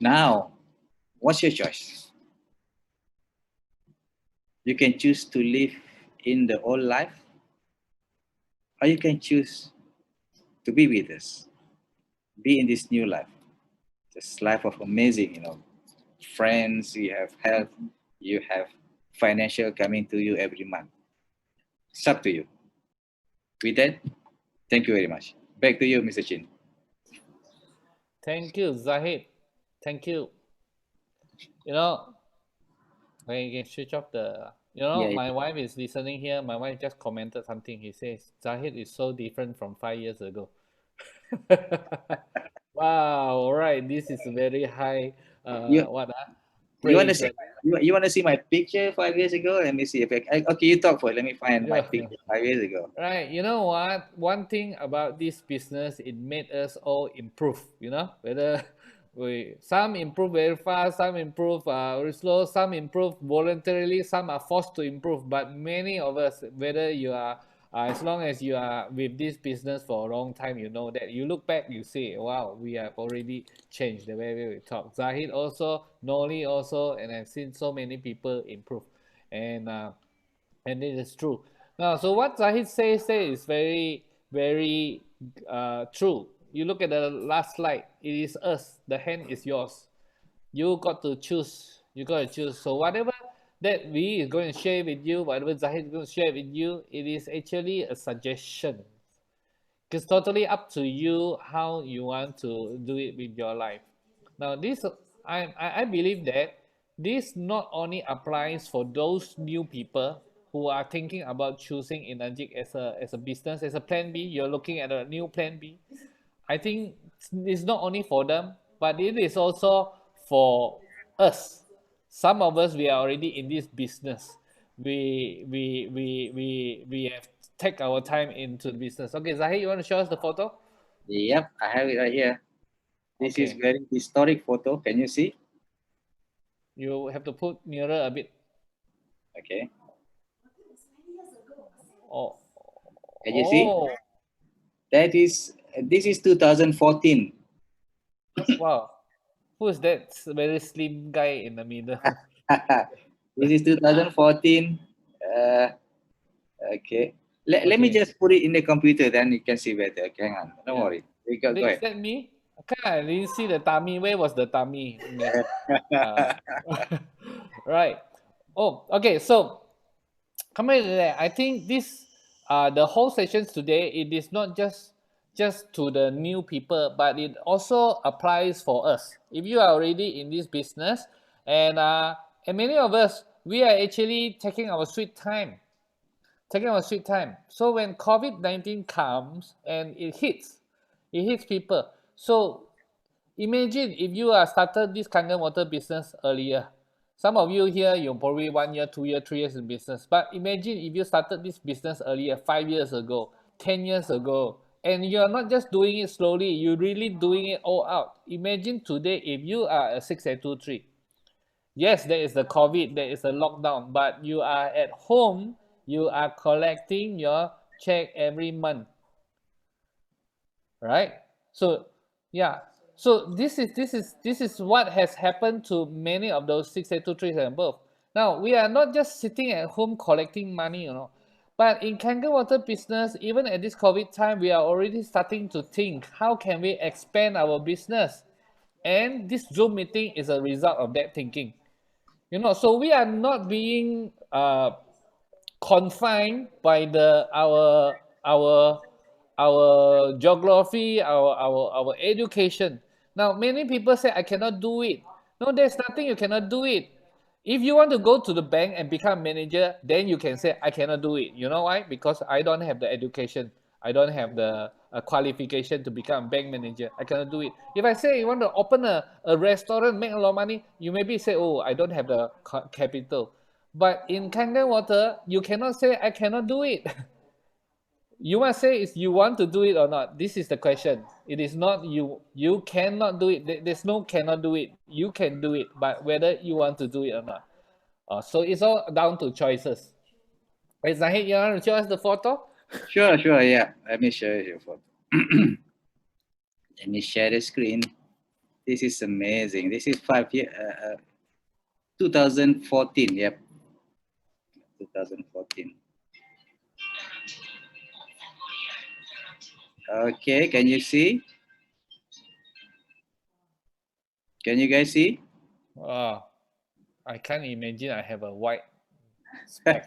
Now, what's your choice? You can choose to live in the old life, or you can choose to be with us, be in this new life. This life of amazing, friends, you have health, you have financial coming to you every month. It's up to you. With that, thank you very much. Back to you, Mr. Chin. Thank you, Zahid. Thank you. You know, when you can switch off the, you know, Yeah. my wife is listening here. My wife just commented something. He says, Zahid is so different from 5 years ago. Wow, all right. This is very high, You you want to praise. see you want to see my picture 5 years ago? Let me see if okay, you talk first. Let me find my Yeah. picture 5 years ago. Right. You know what? One thing about this business, it made us all improve. You know, whether some improve very fast, some improve very slow, some improve voluntarily, some are forced to improve. But many of us, whether you are as long as you are with this business for a long time, you know that you look back, you say, wow, we have already changed the way we talk. Zahid also, Noli also, and I've seen so many people improve. And and it is true. Now, so what Zahid says there is very, very true. You look at the last slide, it is us, the hand is yours. You got to choose. You got to choose. So whatever that we is going to share with you, whatever Zahid is going to share with you, it is actually a suggestion. It's totally up to you how you want to do it with your life. Now, this I believe that this not only applies for those new people who are thinking about choosing Energic as a business, as a plan B. You're looking at a new plan B. I think it's not only for them, but it is also for us. Some of us, we are already in this business. We have take our time into the business. Okay, Zahid, you want to show us the photo? Yep, I have it right here. This is Okay. very historic photo. Can you see? You have to put nearer a bit. Okay. Oh, Can you see? oh, This is 2014. wow. Who's that very slim guy in the middle? This is 2014. Okay. Let me Okay. just put it in the computer, then you can see better. Okay, hang on. Don't Yeah. worry. Go Is ahead. that me? Okay, I didn't see the tummy. Where was the tummy? Uh, right. Oh, okay. So coming to that, I think this the whole sessions today, it is not just to the new people, but it also applies for us. If you are already in this business, and many of us, we are actually taking our sweet time, taking our sweet time. So when COVID-19 comes and it hits people. So imagine if you are started this Kangen water business earlier. Some of you here, you're probably 1 year, 2 year, 3 years in business. But imagine if you started this business earlier, 5 years ago, 10 years ago, and you're not just doing it slowly, you're really doing it all out. Imagine today if you are a 6823. Yes, there is the COVID, there is a lockdown, but you are at home, you are collecting your check every month, right? So yeah, so this is what has happened to many of those 6823s and above. Now we are not just sitting at home collecting money, but in Kangen water business, even at this COVID time, we are already starting to think how can we expand our business, and this Zoom meeting is a result of that thinking. So we are not being confined by our geography, our education. Now, many people say I cannot do it. No, there's nothing you cannot do it. If you want to go to the bank and become manager, then you can say I cannot do it. You know why? Because I don't have the education. I don't have the qualification to become bank manager. I cannot do it. If I say you want to open a restaurant, make a lot of money, you maybe say, oh, I don't have the capital. But in Kangen water, you cannot say I cannot do it. You must say is you want to do it or not. This is the question. It is not you cannot do it. There's no cannot do it. You can do it, but whether you want to do it or not. So it's all down to choices. Hey, Zahid, you want to show us the photo? Sure, yeah. Let me show you a photo. Let me share the screen. This is amazing. This is 2014. Yep, 2014. Okay, can you see? Can you guys see? I can't imagine I have a white speck.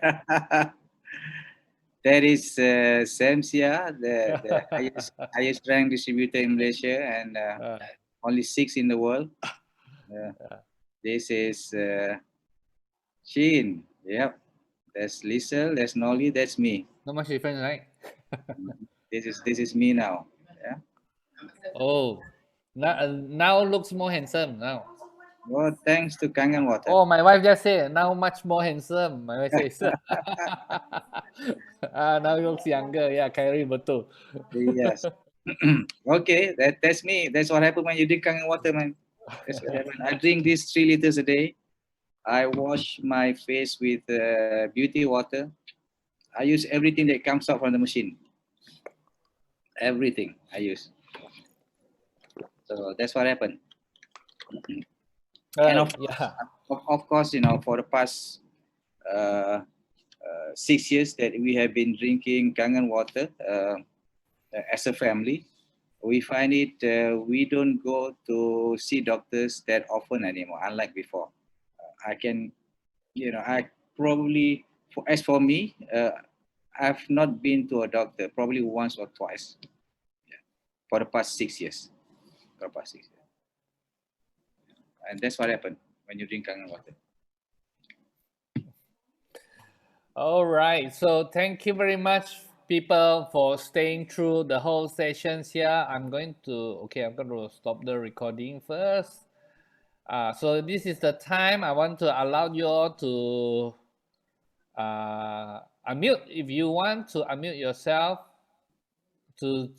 That is Samsia, the highest ranked distributor in Malaysia, and only 6 in the world. This is Sheen. Yep. There's Liesel, there's Nolly, that's me. Not much difference, right? This is me now. Yeah. Oh, now looks more handsome now. Well, thanks to Kangen Water. Oh, my wife just said now much more handsome. My wife says. Now he looks younger. Yeah, Kyrie betul. Yes. Okay, that's me. That's what happened when you drink Kangen Water, man. That's what happened. I drink this 3 liters a day. I wash my face with beauty water. I use everything that comes out from the machine. Everything I use. So that's what happened. And of course, for the past 6 years that we have been drinking Kangen Water as a family, we find it we don't go to see doctors that often anymore, unlike before. I probably, as for me, I've not been to a doctor probably once or twice for the past 6 years. And that's what happened when you drink Kangen Water. All right. So thank you very much, people, for staying through the whole sessions here. I'm going to stop the recording first. So this is the time I want to allow you all to unmute. If you want to unmute yourself to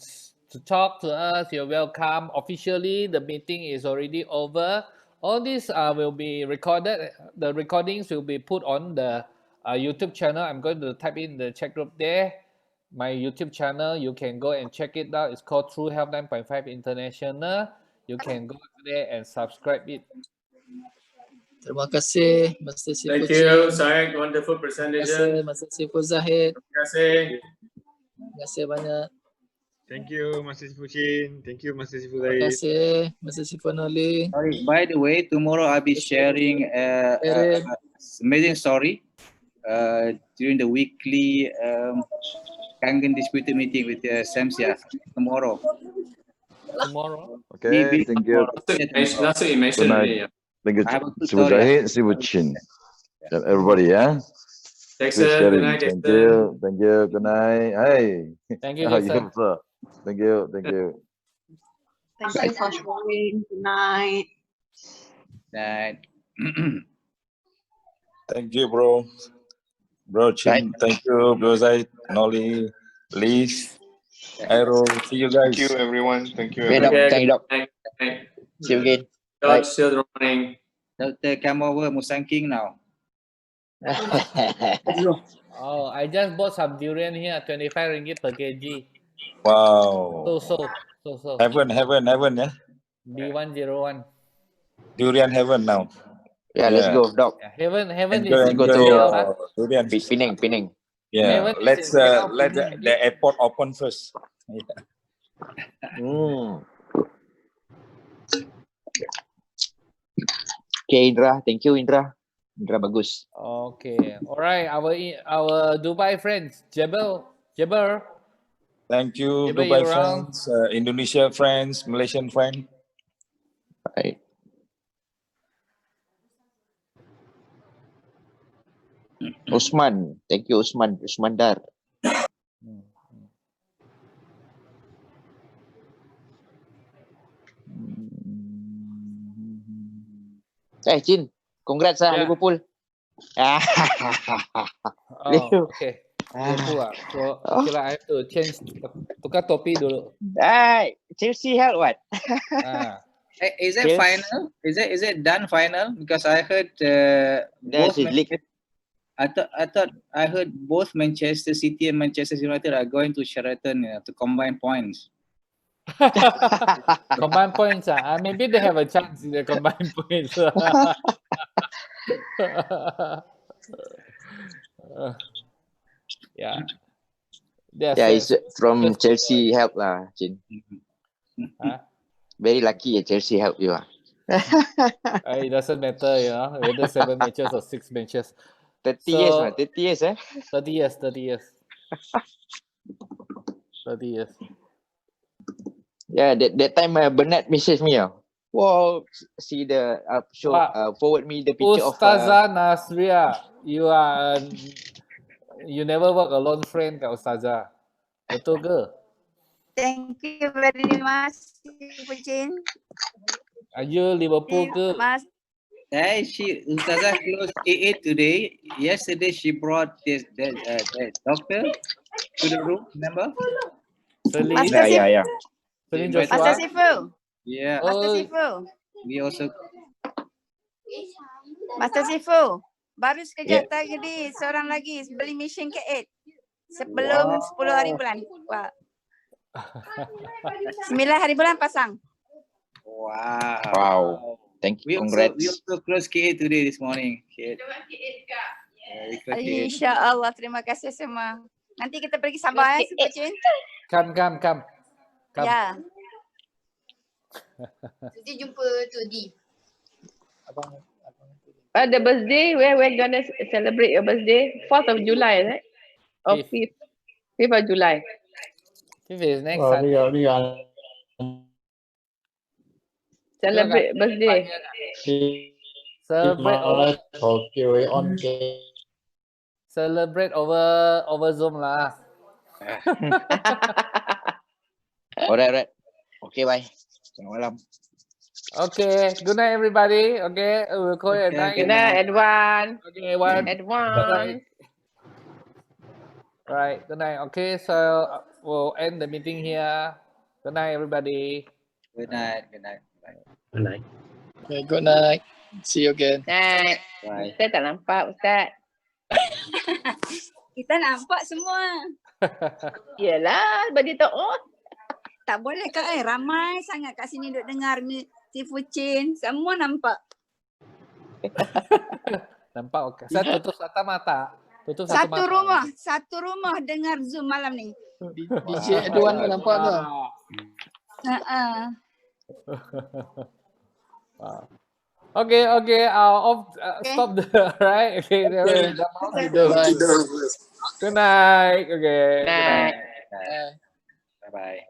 talk to us, you're welcome. Officially, the meeting is already over. All this will be recorded. The recordings will be put on the YouTube channel. I'm going to type in the chat group there. My YouTube channel, you can go and check it out. It's called True Health 9.5 International. You can go there and subscribe it. Terima kasih, Mr. Sifu. Thank you, Zahid. Wonderful Terima presentation. kasih, Mr. Sifu Zahid. Terima kasih. Terima kasih banyak. Thank you, Master Sifu Chin. Thank you, Master Sifu Terima Zahid. kasih, Mr. Sifu Noli. Sorry, by the way, tomorrow I'll be sharing amazing story during the weekly Kangen Disputed meeting with Samsia tomorrow. Okay, thank you. Last week you mentioned already. Thank you, I have a good Sifu story. Zahid, Sifu Chin. And everybody, yeah? Dexter, Please good sharing. night, Thank Dexter. you. Thank you. Good night. Hey. Thank you, How Jason. you, sir? Thank you. Thank you. Thank you for sharing. Good night. Night. Thank you, bro. Bro Chin, thank you, Bro Zahid, Noli, Liz, Aero. See you guys. Thank you, everyone. Thank you, Okay, everyone. thank you, Doc. Night. See you again. George, still running. Doctor, come over, Musang King now. Oh, I just bought some durian here, 25 ringgit per kg. Wow. So. Heaven, yeah? B101. Durian heaven now. Yeah, let's go, Doc. Yeah, heaven Enjoy, is in go to KL, huh? durian. Penang. Yeah, Heaven is let's in KL, let Penang, the airport open first. Okay, Indra. Thank you, Indra. Indra bagus. Okay. All right. Our Dubai friends, Jabber. Thank you, Jabber, Dubai you around? friends, Indonesia friends, Malaysian friends. Right. Usman. Thank you, Usman. Usman Dar. Chin. Congrats Yeah. Liverpool. Oh, okay. Liverpool. So, okay lah, I have to change, tukar topi dulu. Chelsea held what? Is it Yes. final? Is it done final? Because I heard That's his league. I thought I heard both Manchester City and Manchester United are going to Sheraton to combine points. Combined points. Maybe they have a chance in the combined points. Yeah. Yeah, it's from Chelsea help lah, Chin. Huh? Very lucky Chelsea help you. It doesn't matter, whether 7 matches or 6 matches. 30 years, 30 years, 30 years. 30 years. Yeah, that time Bernard messaged me. Wow, see the show. Wow. Forward me the picture of. Ustazah Nasria, you never work alone friend kat Ustazah. Betul ke? Thank you very much, Pucin. Are you Liverpool ke? Mas, Hey, Ustazah closed AA today. Yesterday she brought that doctor to the room, remember? Celine? Master Sifu. Yeah. Celine Master Master Joshua? Sifu. Yeah. Master Oh, Sifu. We also Master Sifu. Baru Yeah. sekejap tadi seorang lagi beli mission ke 8. Sebelum 10 hari bulan. Wah. 9 hari bulan pasang. wow. Thank you. We Congrats. also closed KA today this morning. KA. We closed KA. InsyaAllah. Terima kasih semua. Nanti kita pergi Sabah ya, si Pucin. come. Ya. Nanti jumpa tu di. The birthday, where we're gonna celebrate your birthday? 4th of July, right? Or 5th of July. Fifth is next Sunday. Celebrate birthday. Celebrate over Zoom lah. Alright. Okay, bye. Selamat malam. Okay, good night everybody. Okay, we'll call it a night. Good night, Edwan. Okay, one. Edwan. Right, good night. Okay, so we'll end the meeting here. Good night, everybody. Good night. Okay, good night. See you again. Night. Bye. Ustaz tak nampak, Ustaz. Kita nampak semua. Yelah, bagi tahu. Tak boleh Kak ramai sangat kat sini duk dengar si Pucin. Semua nampak. Nampak okay. Saya tutup satu mata. Satu rumah dengar Zoom malam ni. DJ Edwan pun nampak ke? Okay. Stop the right. Okay. Good night. Okay. Night. Bye.